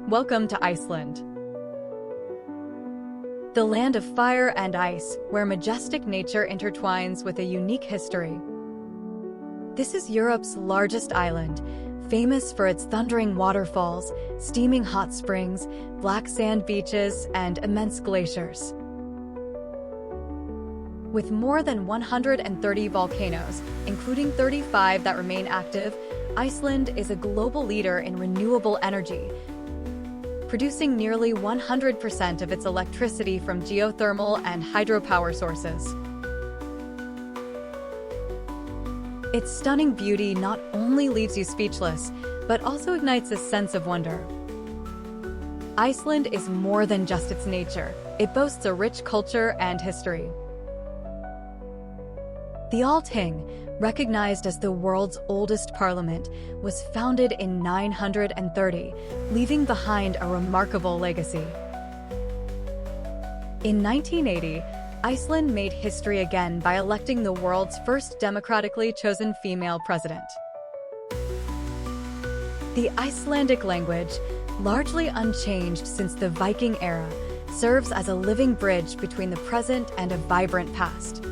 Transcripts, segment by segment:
Welcome to Iceland, the land of fire and ice, where majestic nature intertwines with a unique history. This is Europe's largest island, famous for its thundering waterfalls, steaming hot springs, black sand beaches, and immense glaciers. With more than 130 volcanoes, including 35 that remain active, Iceland is a global leader in renewable energy, producing nearly 100% of its electricity from geothermal and hydropower sources. Its stunning beauty not only leaves you speechless, but also ignites a sense of wonder. Iceland is more than just its nature. It boasts a rich culture and history. The Althing, recognized as the world's oldest parliament, was founded in 930, leaving behind a remarkable legacy. In 1980, Iceland made history again by electing the world's first democratically chosen female president. The Icelandic language, largely unchanged since the Viking era, serves as a living bridge between the present and a vibrant past.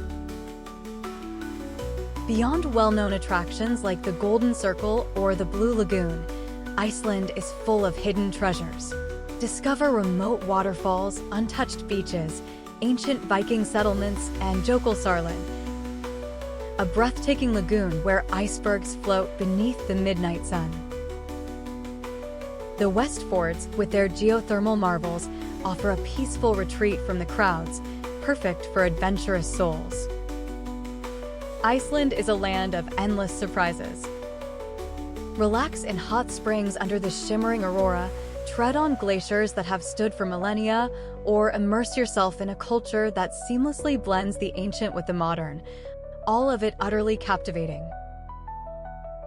Beyond well-known attractions like the Golden Circle or the Blue Lagoon, Iceland is full of hidden treasures. Discover remote waterfalls, untouched beaches, ancient Viking settlements, and Jökulsárlón, a breathtaking lagoon where icebergs float beneath the midnight sun. The West Forts, with their geothermal marvels, offer a peaceful retreat from the crowds, perfect for adventurous souls. Iceland is a land of endless surprises. Relax in hot springs under the shimmering aurora, tread on glaciers that have stood for millennia, or immerse yourself in a culture that seamlessly blends the ancient with the modern, all of it utterly captivating.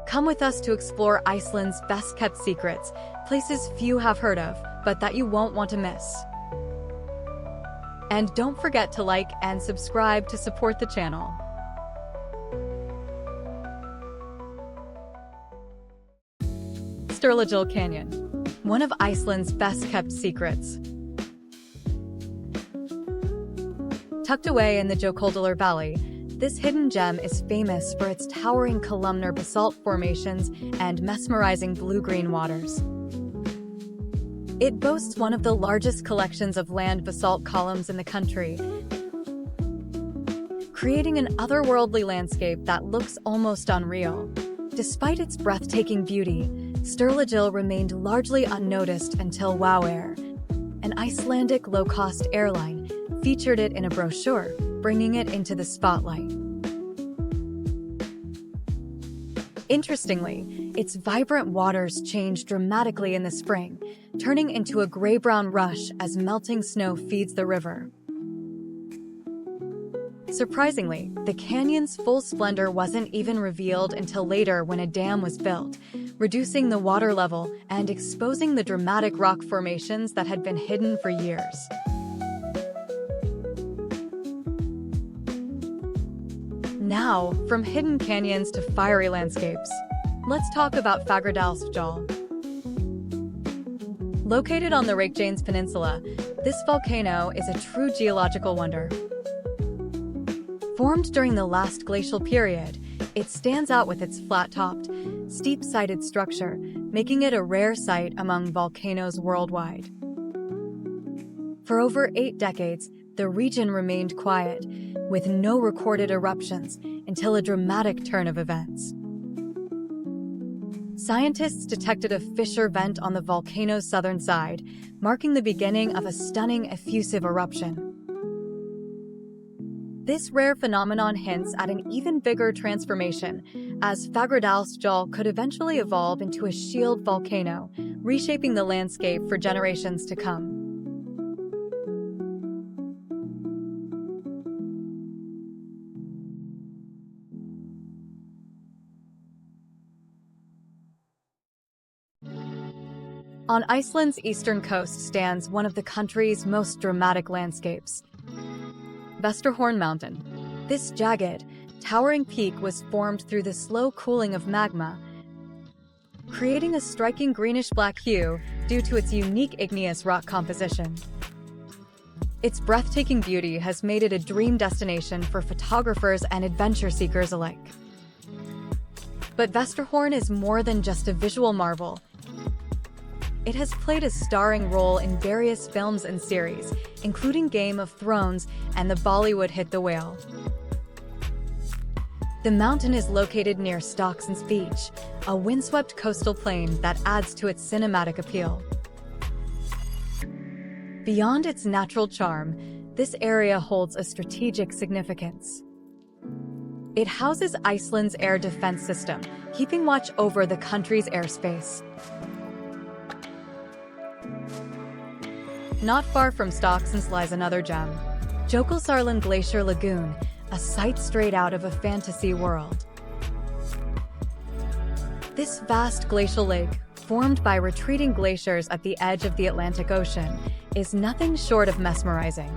Come with us to explore Iceland's best-kept secrets, places few have heard of, but that you won't want to miss. And don't forget to like and subscribe to support the channel. Sturlugill Canyon, one of Iceland's best-kept secrets. Tucked away in the Jökulsárlón Valley, this hidden gem is famous for its towering columnar basalt formations and mesmerizing blue-green waters. It boasts one of the largest collections of land basalt columns in the country, creating an otherworldly landscape that looks almost unreal. Despite its breathtaking beauty, Sturlugill remained largely unnoticed until Voyager, an Icelandic low-cost airline, featured it in a brochure, bringing it into the spotlight. Interestingly, its vibrant waters change dramatically in the spring, turning into a gray-brown rush as melting snow feeds the river. Surprisingly, the canyon's full splendor wasn't even revealed until later when a dam was built, reducing the water level and exposing the dramatic rock formations that had been hidden for years. Now, from hidden canyons to fiery landscapes, let's talk about Fagradalsfjall. Located on the Reykjanes Peninsula, this volcano is a true geological wonder. Formed during the last glacial period, it stands out with its flat-topped, steep-sided structure, making it a rare sight among volcanoes worldwide. For over 8 decades, the region remained quiet, with no recorded eruptions, until a dramatic turn of events. Scientists detected a fissure vent on the volcano's southern side, marking the beginning of a stunning effusive eruption. This rare phenomenon hints at an even bigger transformation, as Fagradalsfjall could eventually evolve into a shield volcano, reshaping the landscape for generations to come. On Iceland's eastern coast stands one of the country's most dramatic landscapes, Vesterhorn Mountain. This jagged, towering peak was formed through the slow cooling of magma, creating a striking greenish-black hue due to its unique igneous rock composition. Its breathtaking beauty has made it a dream destination for photographers and adventure seekers alike. But Vesterhorn is more than just a visual marvel. It has played a starring role in various films and series, including Game of Thrones and the Bollywood hit The Whale. The mountain is located near Stocksons Beach, a windswept coastal plain that adds to its cinematic appeal. Beyond its natural charm, this area holds a strategic significance. It houses Iceland's air defense system, keeping watch over the country's airspace. Not far from Stocksons lies another gem, Jökulsárlón Glacier Lagoon, a sight straight out of a fantasy world. This vast glacial lake, formed by retreating glaciers at the edge of the Atlantic Ocean, is nothing short of mesmerizing.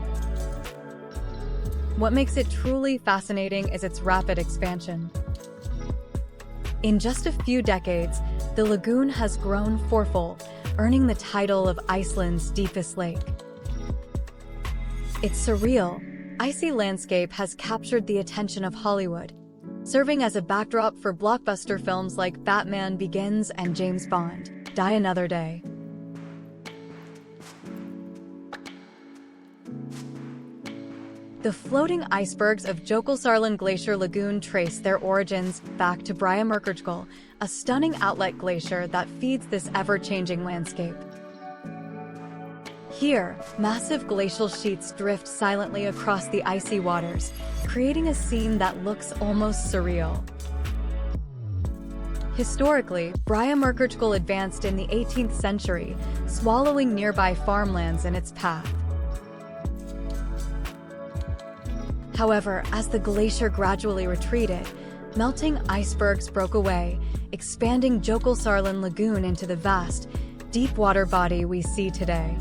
What makes it truly fascinating is its rapid expansion. In just a few decades, the lagoon has grown fourfold, earning the title of Iceland's deepest lake. Its surreal, icy landscape has captured the attention of Hollywood, serving as a backdrop for blockbuster films like Batman Begins and James Bond: Die Another Day. The floating icebergs of Jökulsárlón Glacier Lagoon trace their origins back to Vatnajökull, a stunning outlet glacier that feeds this ever-changing landscape. Here, massive glacial sheets drift silently across the icy waters, creating a scene that looks almost surreal. Historically, Vatnajökull advanced in the 18th century, swallowing nearby farmlands in its path. However, as the glacier gradually retreated, melting icebergs broke away, expanding Jökulsárlón Lagoon into the vast, deep water body we see today.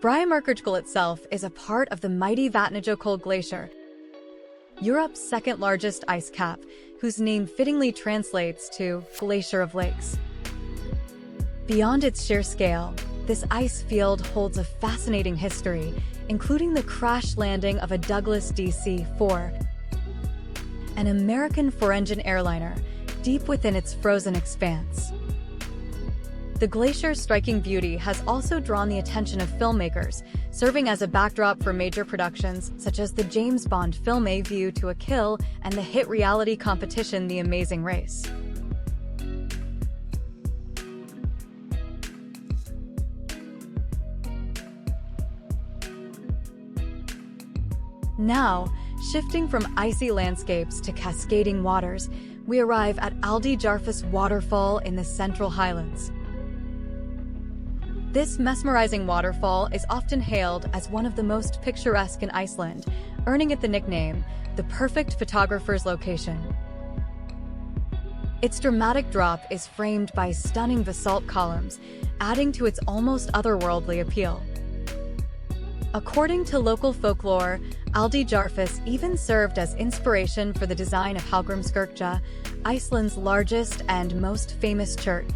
Vatnajökull itself is a part of the mighty Vatnajökull Glacier, Europe's second-largest ice cap, whose name fittingly translates to Glacier of Lakes. Beyond its sheer scale, this ice field holds a fascinating history, including the crash landing of a Douglas DC-4, an American four-engine airliner, deep within its frozen expanse. The glacier's striking beauty has also drawn the attention of filmmakers, serving as a backdrop for major productions such as the James Bond film A View to a Kill and the hit reality competition The Amazing Race. Now, shifting from icy landscapes to cascading waters, we arrive at Aldeyjarfoss waterfall in the Central Highlands. This mesmerizing waterfall is often hailed as one of the most picturesque in Iceland, earning it the nickname, the perfect photographer's location. Its dramatic drop is framed by stunning basalt columns, adding to its almost otherworldly appeal. According to local folklore, Aldeyjarfoss even served as inspiration for the design of Hallgrímskirkja, Iceland's largest and most famous church.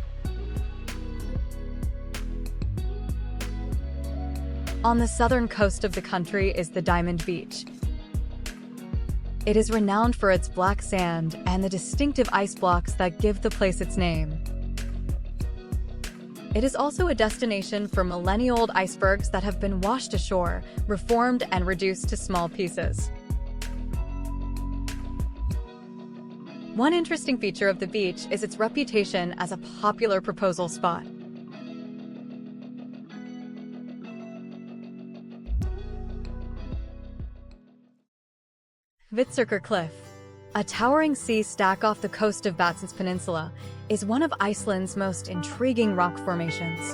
On the southern coast of the country is the Diamond Beach. It is renowned for its black sand and the distinctive ice blocks that give the place its name. It is also a destination for millennia-old icebergs that have been washed ashore, reformed, and reduced to small pieces. One interesting feature of the beach is its reputation as a popular proposal spot. Hvitserkur Cliff, a towering sea stack off the coast of Reykjanes Peninsula, is one of Iceland's most intriguing rock formations.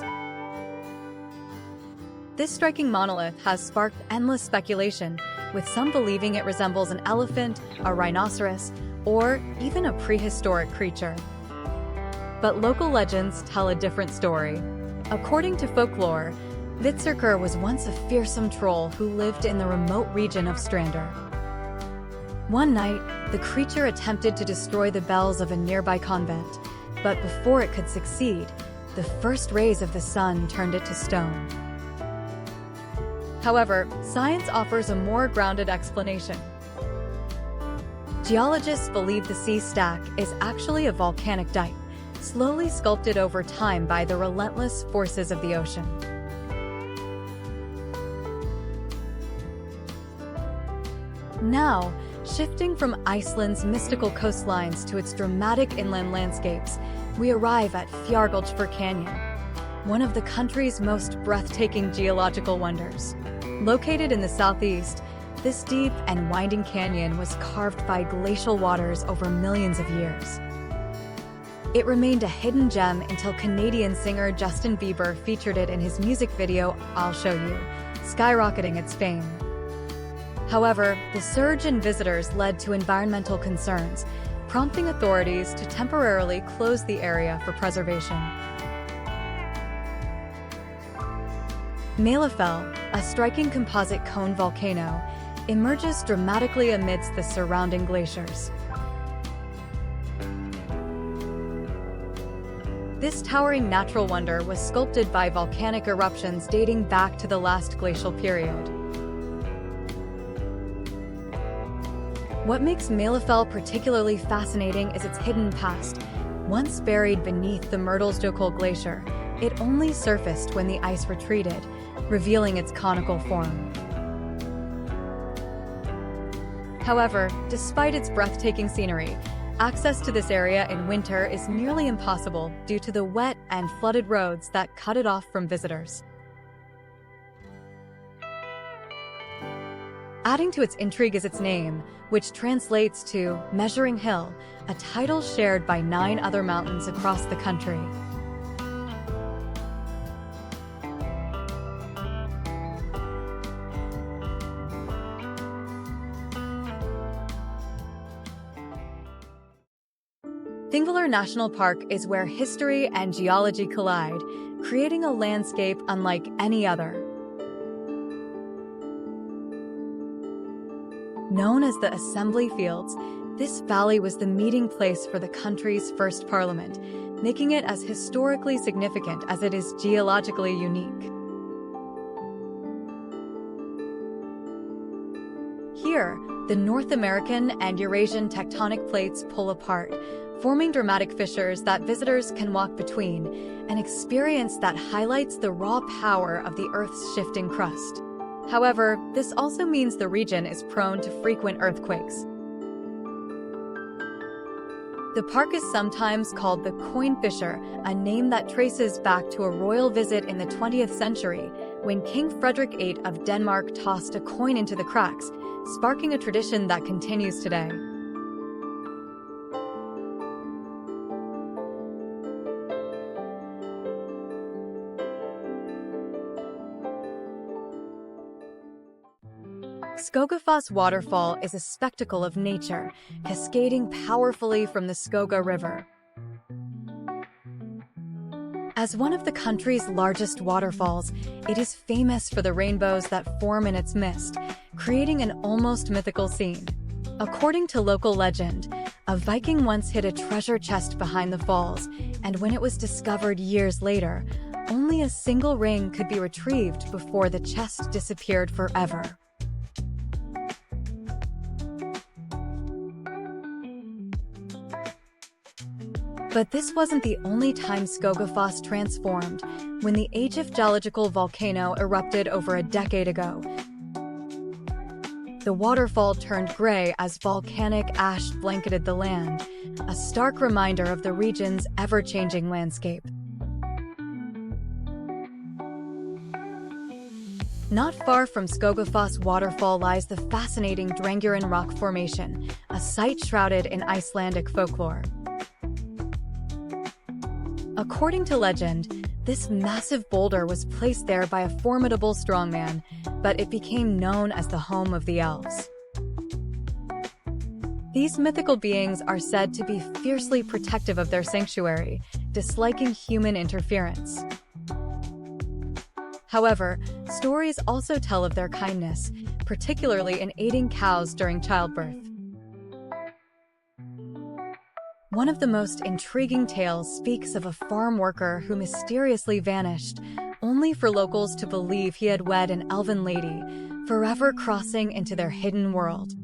This striking monolith has sparked endless speculation, with some believing it resembles an elephant, a rhinoceros, or even a prehistoric creature. But local legends tell a different story. According to folklore, Vitserkur was once a fearsome troll who lived in the remote region of Strander. One night, the creature attempted to destroy the bells of a nearby convent, but before it could succeed, the first rays of the sun turned it to stone. However, science offers a more grounded explanation. Geologists believe the sea stack is actually a volcanic dike, slowly sculpted over time by the relentless forces of the ocean. Now, shifting from Iceland's mystical coastlines to its dramatic inland landscapes, we arrive at Fjargoldsfjord Canyon, one of the country's most breathtaking geological wonders. Located in the southeast, this deep and winding canyon was carved by glacial waters over millions of years. It remained a hidden gem until Canadian singer Justin Bieber featured it in his music video, I'll Show You, skyrocketing its fame. However, the surge in visitors led to environmental concerns, prompting authorities to temporarily close the area for preservation. Maelifell, a striking composite cone volcano, emerges dramatically amidst the surrounding glaciers. This towering natural wonder was sculpted by volcanic eruptions dating back to the last glacial period. What makes Maelifell particularly fascinating is its hidden past. Once buried beneath the Jökulsárlón Glacier, it only surfaced when the ice retreated, revealing its conical form. However, despite its breathtaking scenery, access to this area in winter is nearly impossible due to the wet and flooded roads that cut it off from visitors. Adding to its intrigue is its name, which translates to Measuring Hill, a title shared by 9 other mountains across the country. Thingvellir National Park is where history and geology collide, creating a landscape unlike any other. Known as the Assembly Fields, this valley was the meeting place for the country's first parliament, making it as historically significant as it is geologically unique. Here, the North American and Eurasian tectonic plates pull apart, forming dramatic fissures that visitors can walk between, an experience that highlights the raw power of the Earth's shifting crust. However, this also means the region is prone to frequent earthquakes. The park is sometimes called the Coin Fissure, a name that traces back to a royal visit in the 20th century, when King Frederick VIII of Denmark tossed a coin into the cracks, sparking a tradition that continues today. Skogafoss waterfall is a spectacle of nature, cascading powerfully from the Skoga River. As one of the country's largest waterfalls, it is famous for the rainbows that form in its mist, creating an almost mythical scene. According to local legend, a Viking once hid a treasure chest behind the falls, and when it was discovered years later, only a single ring could be retrieved before the chest disappeared forever. But this wasn't the only time Skogafoss transformed. When the geological volcano erupted over a decade ago, the waterfall turned gray as volcanic ash blanketed the land, a stark reminder of the region's ever-changing landscape. Not far from Skogafoss waterfall lies the fascinating Drangurin rock formation, a site shrouded in Icelandic folklore. According to legend, this massive boulder was placed there by a formidable strongman, but it became known as the home of the elves. These mythical beings are said to be fiercely protective of their sanctuary, disliking human interference. However, stories also tell of their kindness, particularly in aiding cows during childbirth. One of the most intriguing tales speaks of a farm worker who mysteriously vanished, only for locals to believe he had wed an elven lady, forever crossing into their hidden world.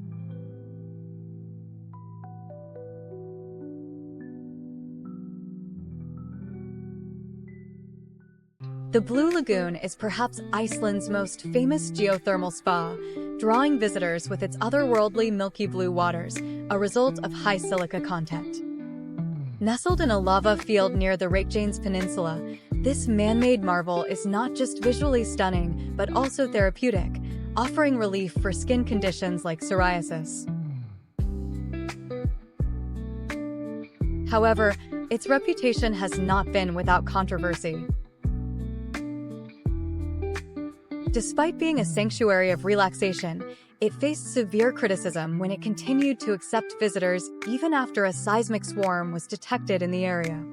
The Blue Lagoon is perhaps Iceland's most famous geothermal spa, drawing visitors with its otherworldly milky blue waters, a result of high silica content. Nestled in a lava field near the Reykjanes Peninsula, this man-made marvel is not just visually stunning, but also therapeutic, offering relief for skin conditions like psoriasis. However, its reputation has not been without controversy. Despite being a sanctuary of relaxation, it faced severe criticism when it continued to accept visitors even after a seismic swarm was detected in the area.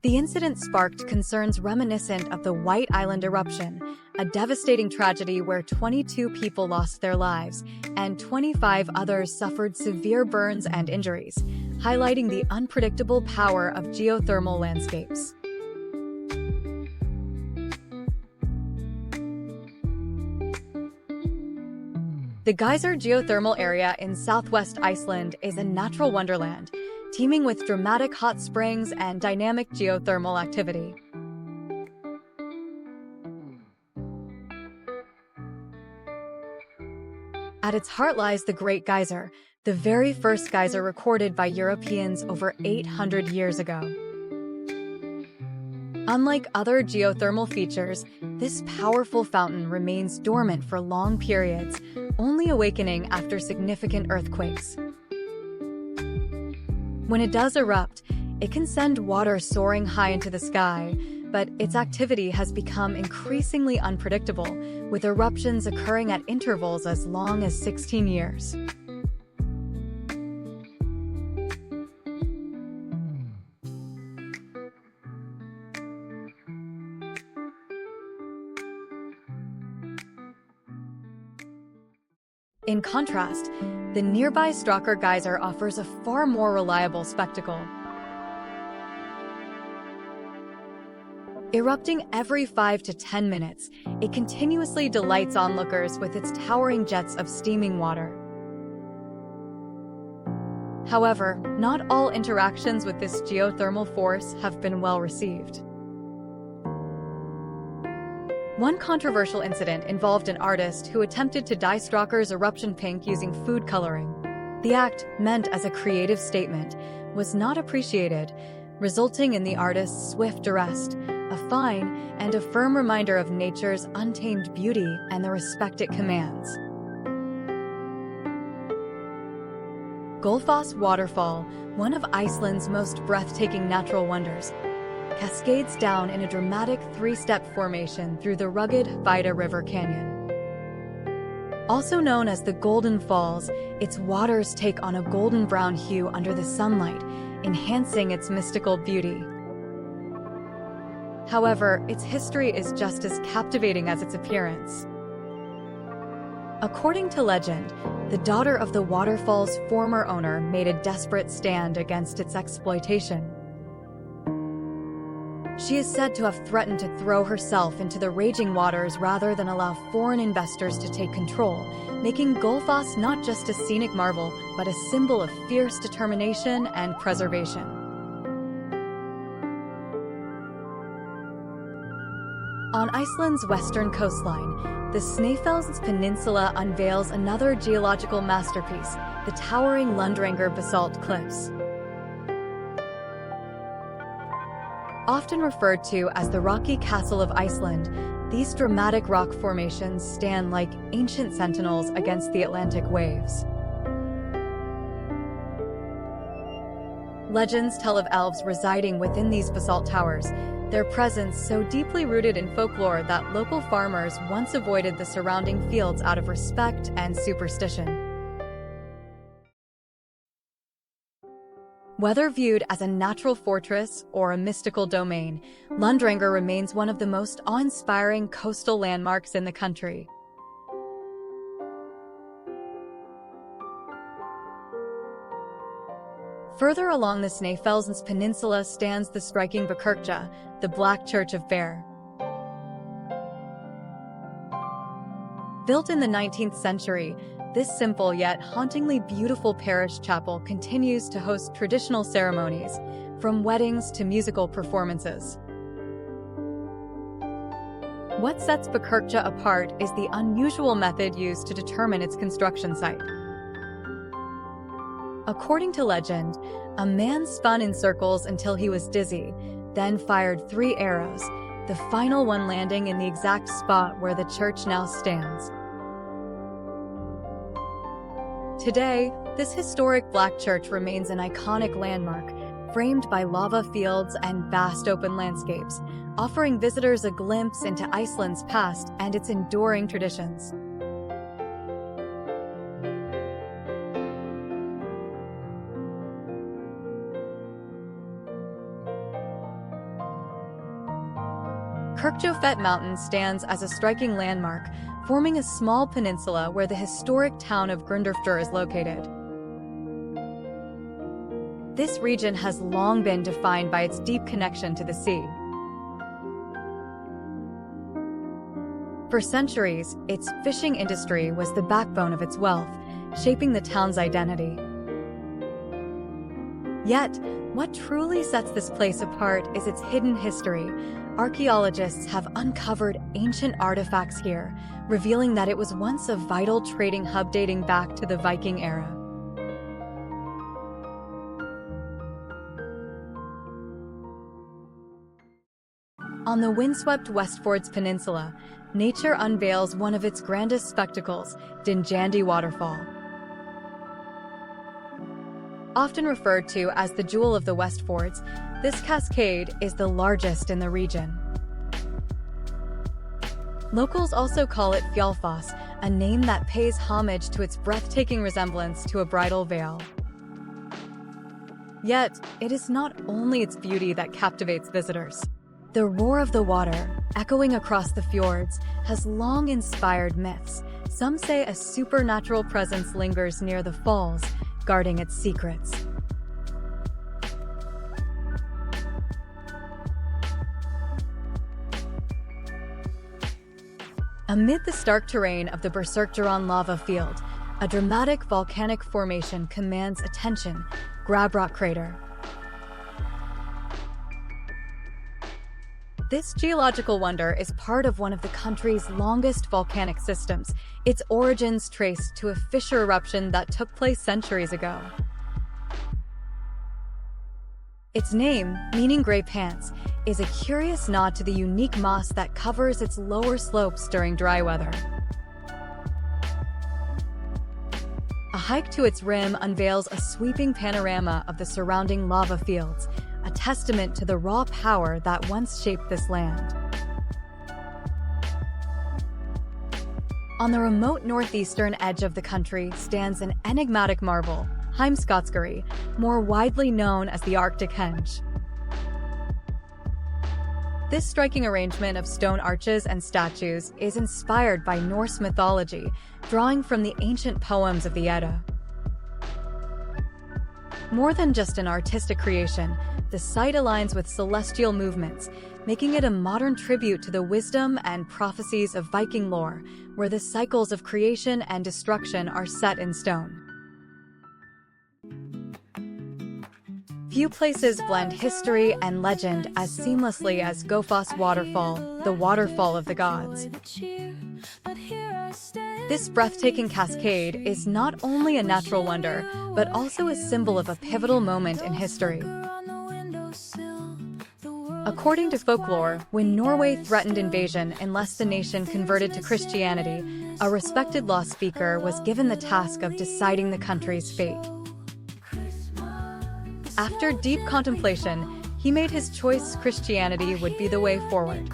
The incident sparked concerns reminiscent of the White Island eruption, a devastating tragedy where 22 people lost their lives and 25 others suffered severe burns and injuries, highlighting the unpredictable power of geothermal landscapes. The Geyser geothermal area in southwest Iceland is a natural wonderland, teeming with dramatic hot springs and dynamic geothermal activity. At its heart lies the Great Geyser, the very first geyser recorded by Europeans over 800 years ago. Unlike other geothermal features, this powerful fountain remains dormant for long periods, only awakening after significant earthquakes. When it does erupt, it can send water soaring high into the sky, but its activity has become increasingly unpredictable, with eruptions occurring at intervals as long as 16 years. In contrast, the nearby Stråkar Geyser offers a far more reliable spectacle. Erupting every 5 to 10 minutes, it continuously delights onlookers with its towering jets of steaming water. However, not all interactions with this geothermal force have been well received. One controversial incident involved an artist who attempted to dye Stråkar's eruption pink using food coloring. The act, meant as a creative statement, was not appreciated, resulting in the artist's swift arrest, a fine, and a firm reminder of nature's untamed beauty and the respect it commands. Gullfoss Waterfall, one of Iceland's most breathtaking natural wonders, cascades down in a dramatic three-step formation through the rugged Vida River Canyon. Also known as the Golden Falls, its waters take on a golden-brown hue under the sunlight, enhancing its mystical beauty. However, its history is just as captivating as its appearance. According to legend, the daughter of the waterfall's former owner made a desperate stand against its exploitation. She is said to have threatened to throw herself into the raging waters rather than allow foreign investors to take control, making Gullfoss not just a scenic marvel, but a symbol of fierce determination and preservation. On Iceland's western coastline, the Snaefellsnes Peninsula unveils another geological masterpiece, the towering Lundranger basalt cliffs. Often referred to as the Rocky Castle of Iceland, these dramatic rock formations stand like ancient sentinels against the Atlantic waves. Legends tell of elves residing within these basalt towers, their presence so deeply rooted in folklore that local farmers once avoided the surrounding fields out of respect and superstition. Whether viewed as a natural fortress or a mystical domain, Lundrangar remains one of the most awe-inspiring coastal landmarks in the country. Further along the Snæfellsnes Peninsula stands the striking Vatnajökull, the Black Church of Bear. Built in the 19th century, this simple yet hauntingly beautiful parish chapel continues to host traditional ceremonies, from weddings to musical performances. What sets Vatnajökull apart is the unusual method used to determine its construction site. According to legend, a man spun in circles until he was dizzy, then fired 3 arrows, the final one landing in the exact spot where the church now stands. Today, this historic black church remains an iconic landmark, framed by lava fields and vast open landscapes, offering visitors a glimpse into Iceland's past and its enduring traditions. Kirkjofell Mountain stands as a striking landmark, forming a small peninsula where the historic town of Grandest is located. This region has long been defined by its deep connection to the sea. For centuries, its fishing industry was the backbone of its wealth, shaping the town's identity. Yet, what truly sets this place apart is its hidden history. Archaeologists have uncovered ancient artifacts here, revealing that it was once a vital trading hub dating back to the Viking era. On the windswept Westfjords Peninsula, nature unveils one of its grandest spectacles, Thingvellir Waterfall. Often referred to as the Jewel of the Westfjords, this cascade is the largest in the region. Locals also call it Fjallfoss, a name that pays homage to its breathtaking resemblance to a bridal veil. Yet, it is not only its beauty that captivates visitors. The roar of the water, echoing across the fjords, has long inspired myths. Some say a supernatural presence lingers near the falls, guarding its secrets. Amid the stark terrain of the Berserkjaran lava field, a dramatic volcanic formation commands attention, Grabrock Crater. This geological wonder is part of one of the country's longest volcanic systems, its origins traced to a fissure eruption that took place centuries ago. Its name, meaning gray pants, is a curious nod to the unique moss that covers its lower slopes during dry weather. A hike to its rim unveils a sweeping panorama of the surrounding lava fields, a testament to the raw power that once shaped this land. On the remote northeastern edge of the country stands an enigmatic marvel, Heimskallsgeri, more widely known as the Arctic Henge. This striking arrangement of stone arches and statues is inspired by Norse mythology, drawing from the ancient poems of the Edda. More than just an artistic creation, the site aligns with celestial movements, making it a modern tribute to the wisdom and prophecies of Viking lore, where the cycles of creation and destruction are set in stone. Few places blend history and legend as seamlessly as Gofoss Waterfall, the waterfall of the gods. This breathtaking cascade is not only a natural wonder, but also a symbol of a pivotal moment in history. According to folklore, when Norway threatened invasion unless the nation converted to Christianity, a respected law speaker was given the task of deciding the country's fate. After deep contemplation, he made his choice Christianity would be the way forward.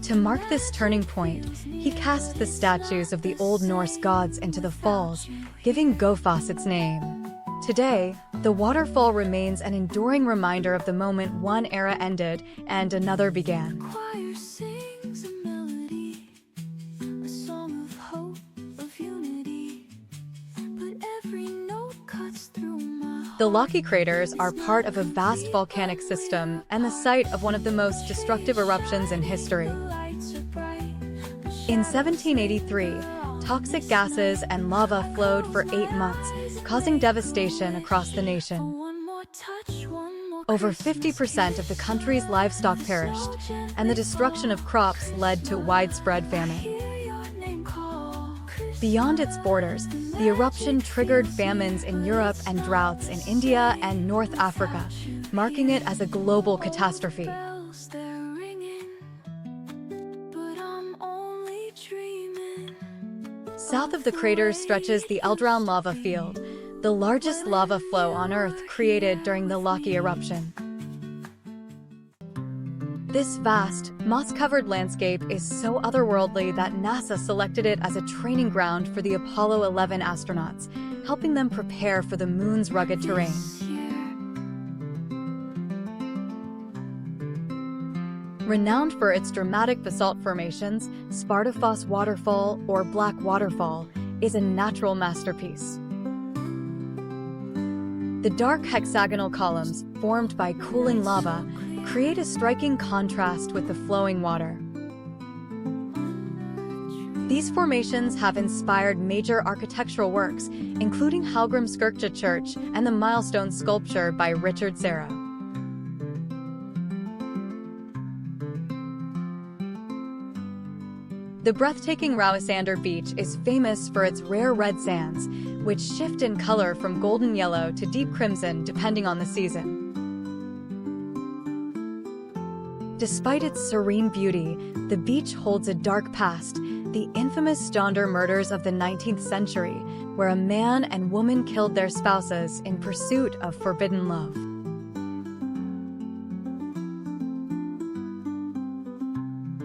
To mark this turning point, he cast the statues of the Old Norse gods into the falls, giving Gofoss its name. Today, the waterfall remains an enduring reminder of the moment one era ended and another began. Choir sings a melody, a song of hope, of unity, but every note cuts through my heart. The Laki craters are part of a vast volcanic system and the site of one of the most destructive eruptions in history. In 1783, toxic gases and lava flowed for 8 months, causing devastation across the nation. Over 50% of the country's livestock perished, and the destruction of crops led to widespread famine. Beyond its borders, the eruption triggered famines in Europe and droughts in India and North Africa, marking it as a global catastrophe. South of the craters stretches the Eldrown lava field, the largest lava flow on Earth created during the Laki eruption. This vast, moss-covered landscape is so otherworldly that NASA selected it as a training ground for the Apollo 11 astronauts, helping them prepare for the moon's rugged terrain. Renowned for its dramatic basalt formations, Svartifoss Waterfall, or Black Waterfall, is a natural masterpiece. The dark hexagonal columns, formed by cooling lava, create a striking contrast with the flowing water. These formations have inspired major architectural works, including Hallgrímskirkja Church and the milestone sculpture by Richard Serra. The breathtaking Rauisander Beach is famous for its rare red sands, which shift in color from golden yellow to deep crimson depending on the season. Despite its serene beauty, the beach holds a dark past, the infamous Stonder murders of the 19th century, where a man and woman killed their spouses in pursuit of forbidden love.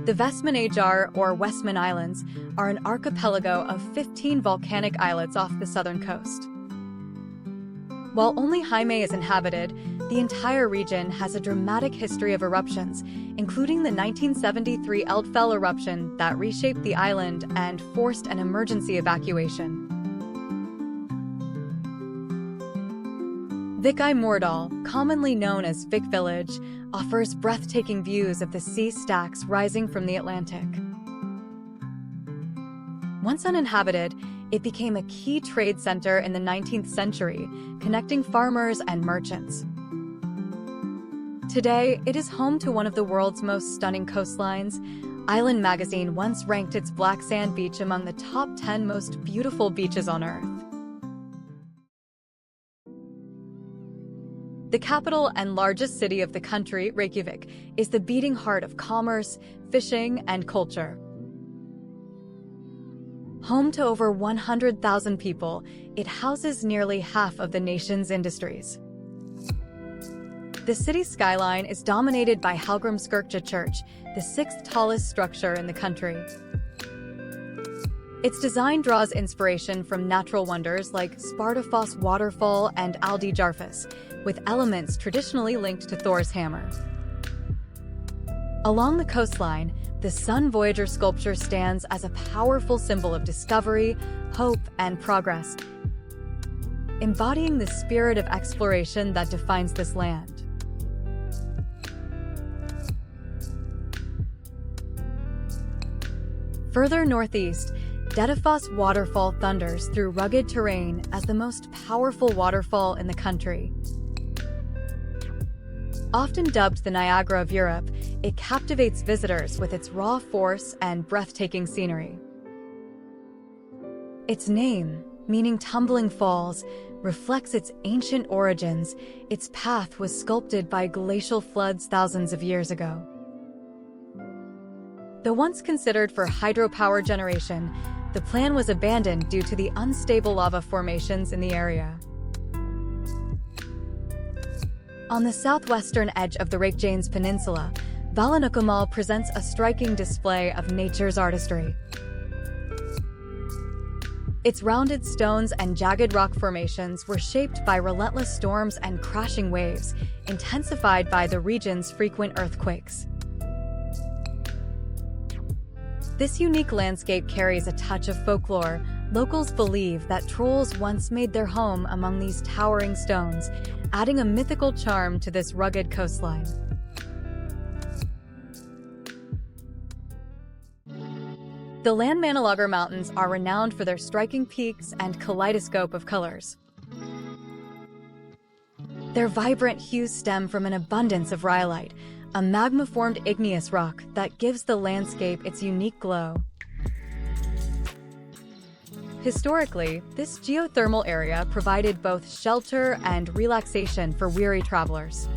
The Vestmannaeyjar, or Westman Islands, are an archipelago of 15 volcanic islets off the southern coast. While only Jaime is inhabited, the entire region has a dramatic history of eruptions, including the 1973 Eldfell eruption that reshaped the island and forced an emergency evacuation. Vikey Mordal, commonly known as Vik Village, offers breathtaking views of the sea stacks rising from the Atlantic. Once uninhabited, it became a key trade center in the 19th century, connecting farmers and merchants. Today, it is home to one of the world's most stunning coastlines. Island magazine once ranked its black sand beach among the top 10 most beautiful beaches on Earth. The capital and largest city of the country, Reykjavik, is the beating heart of commerce, fishing, and culture. Home to over 100,000 people, it houses nearly half of the nation's industries. The city's skyline is dominated by Hallgrímskirkja Church, the 6th tallest structure in the country. Its design draws inspiration from natural wonders like Svartifoss Waterfall and Aldeyjarfoss, with elements traditionally linked to Thor's hammer. Along the coastline, the Sun Voyager sculpture stands as a powerful symbol of discovery, hope, and progress, embodying the spirit of exploration that defines this land. Further northeast, Dettifoss Waterfall thunders through rugged terrain as the most powerful waterfall in the country. Often dubbed the Niagara of Europe, it captivates visitors with its raw force and breathtaking scenery. Its name, meaning tumbling falls, reflects its ancient origins. Its path was sculpted by glacial floods thousands of years ago. Though once considered for hydropower generation, the plan was abandoned due to the unstable lava formations in the area. On the southwestern edge of the Reykjanes Peninsula, Vatnajökull presents a striking display of nature's artistry. Its rounded stones and jagged rock formations were shaped by relentless storms and crashing waves, intensified by the region's frequent earthquakes. This unique landscape carries a touch of folklore. Locals believe that trolls once made their home among these towering stones, adding a mythical charm to this rugged coastline. The Landmannalaugar Mountains are renowned for their striking peaks and kaleidoscope of colors. Their vibrant hues stem from an abundance of rhyolite, a magma-formed igneous rock that gives the landscape its unique glow. Historically, this geothermal area provided both shelter and relaxation for weary travelers.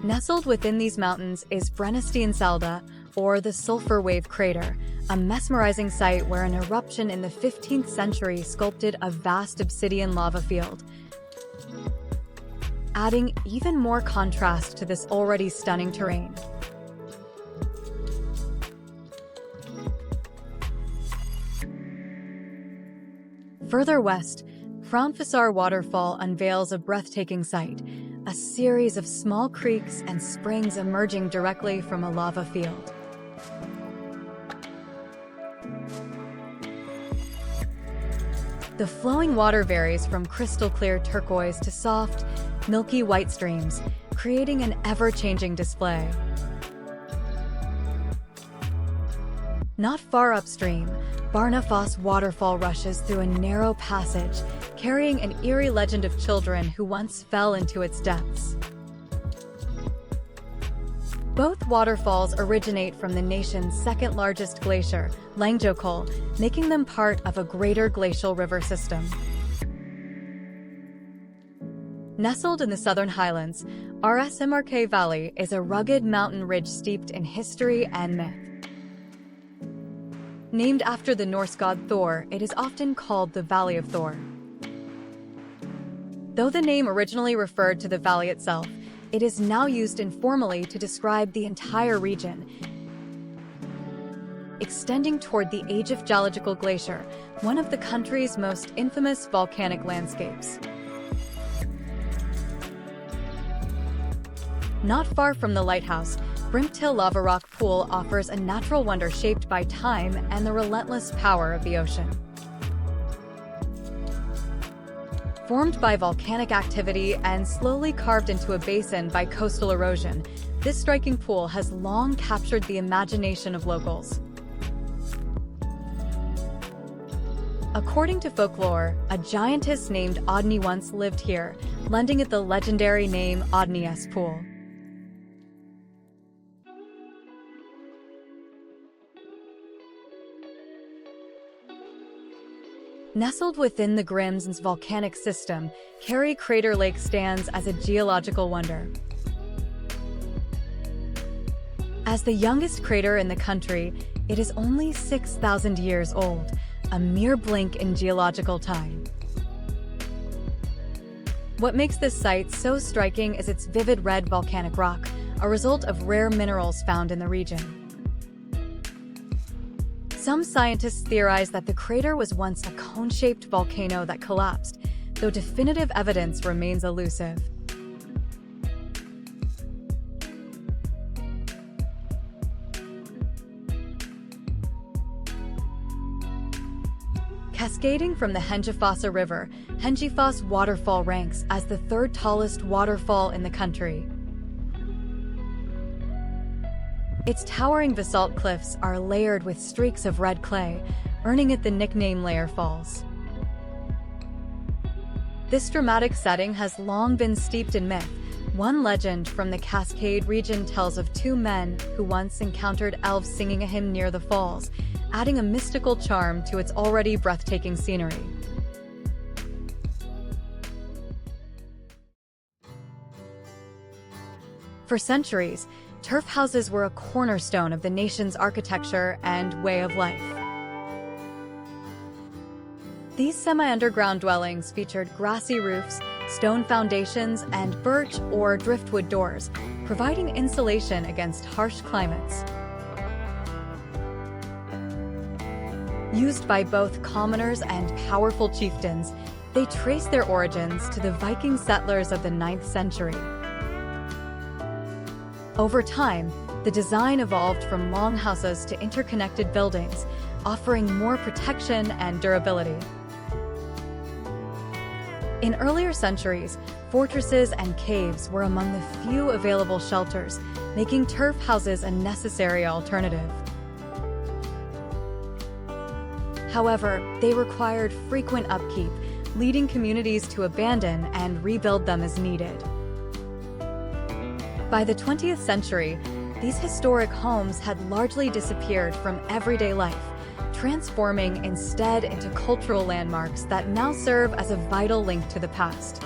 Nestled within these mountains is Brennisteinselda, or the Sulphur Wave Crater, a mesmerizing site where an eruption in the 15th century sculpted a vast obsidian lava field, adding even more contrast to this already stunning terrain. Further west, Hraunfossar Waterfall unveils a breathtaking sight, a series of small creeks and springs emerging directly from a lava field. The flowing water varies from crystal-clear turquoise to soft, milky white streams, creating an ever-changing display. Not far upstream, Svartifoss waterfall rushes through a narrow passage, carrying an eerie legend of children who once fell into its depths. Both waterfalls originate from the nation's second-largest glacier, Jökulsárlón, making them part of a greater glacial river system. Nestled in the southern highlands, Rsmrk Valley is a rugged mountain ridge steeped in history and myth. Named after the Norse god Thor, it is often called the Valley of Thor. Though the name originally referred to the valley itself, it is now used informally to describe the entire region, extending toward the age of geological glacier, one of the country's most infamous volcanic landscapes. Not far from the lighthouse, Brimtill Lava Rock Pool offers a natural wonder shaped by time and the relentless power of the ocean. Formed by volcanic activity and slowly carved into a basin by coastal erosion, this striking pool has long captured the imagination of locals. According to folklore, a giantess named Odni once lived here, lending it the legendary name Odni's Pool. Nestled within the Grimsn's volcanic system, Kerry Crater Lake stands as a geological wonder. As the youngest crater in the country, it is only 6,000 years old, a mere blink in geological time. What makes this site so striking is its vivid red volcanic rock, a result of rare minerals found in the region. Some scientists theorize that the crater was once a cone-shaped volcano that collapsed, though definitive evidence remains elusive. Cascading from the Hengifossa River, Hengifoss Waterfall ranks as the third tallest waterfall in the country. Its towering basalt cliffs are layered with streaks of red clay, earning it the nickname Layer Falls. This dramatic setting has long been steeped in myth. One legend from the Cascade region tells of two men who once encountered elves singing a hymn near the falls, adding a mystical charm to its already breathtaking scenery. For centuries, turf houses were a cornerstone of the nation's architecture and way of life. These semi-underground dwellings featured grassy roofs, stone foundations, and birch or driftwood doors, providing insulation against harsh climates. Used by both commoners and powerful chieftains, they trace their origins to the Viking settlers of the 9th century. Over time, the design evolved from longhouses to interconnected buildings, offering more protection and durability. In earlier centuries, fortresses and caves were among the few available shelters, making turf houses a necessary alternative. However, they required frequent upkeep, leading communities to abandon and rebuild them as needed. By the 20th century, these historic homes had largely disappeared from everyday life, transforming instead into cultural landmarks that now serve as a vital link to the past.